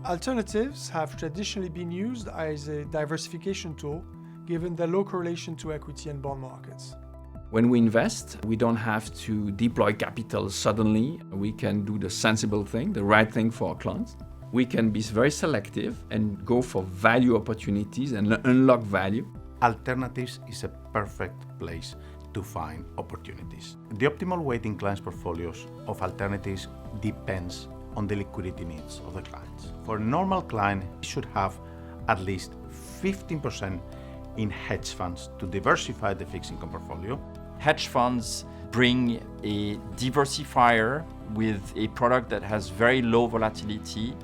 Alternatives have traditionally been used as a diversification tool, given their low correlation to equity and bond markets. When we invest, we don't have to deploy capital suddenly. We can do the sensible thing, the right thing for our clients. We can be very selective and go for value opportunities and unlock value. Alternatives is a perfect place to find opportunities. The optimal weight in clients' portfolios of alternatives depends on the liquidity needs of the clients. For a normal client, he should have at least 15% in hedge funds to diversify the fixed income portfolio. Hedge funds bring a diversifier with a product that has very low volatility.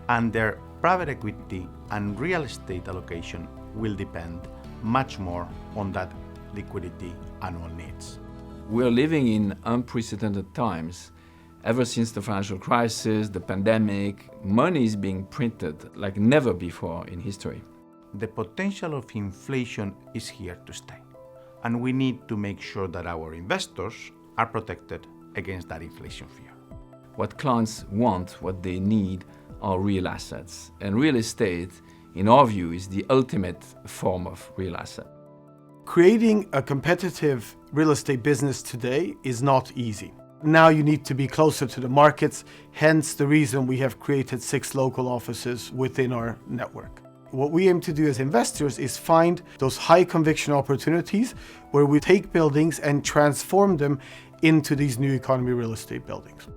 And their private equity and real estate allocation will depend much more on that liquidity annual needs. We're living in unprecedented times. Ever since the financial crisis, the pandemic, money is being printed like never before in history. The potential of inflation is here to stay, and we need to make sure that our investors are protected against that inflation fear. What clients want, what they need, are real assets. And real estate, in our view, is the ultimate form of real asset. Creating a competitive real estate business today is not easy. Now you need to be closer to the markets, hence the reason we have created 6 local offices within our network. What we aim to do as investors is find those high conviction opportunities where we take buildings and transform them into these new economy real estate buildings.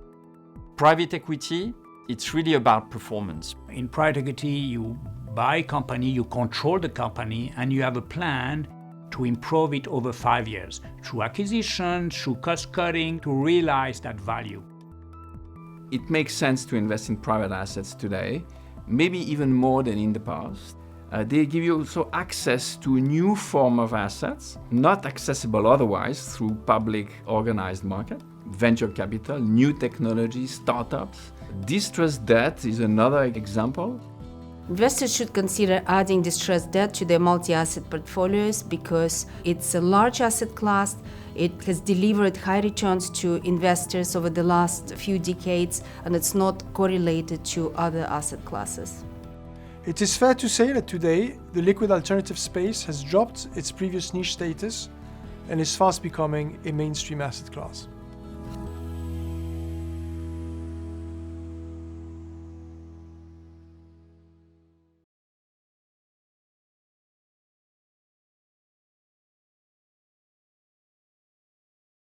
Private equity, it's really about performance. In private equity, you buy a company, you control the company, and you have a plan to improve it over 5 years through acquisition, through cost cutting, to realize that value. It makes sense to invest in private assets today, maybe even more than in the past. They give you also access to a new form of assets, not accessible otherwise through public organized market, venture capital, new technologies, startups. Distressed debt is another example. Investors should consider adding distressed debt to their multi-asset portfolios because it's a large asset class. It has delivered high returns to investors over the last few decades, and it's not correlated to other asset classes. It is fair to say that today, the liquid alternative space has dropped its previous niche status and is fast becoming a mainstream asset class.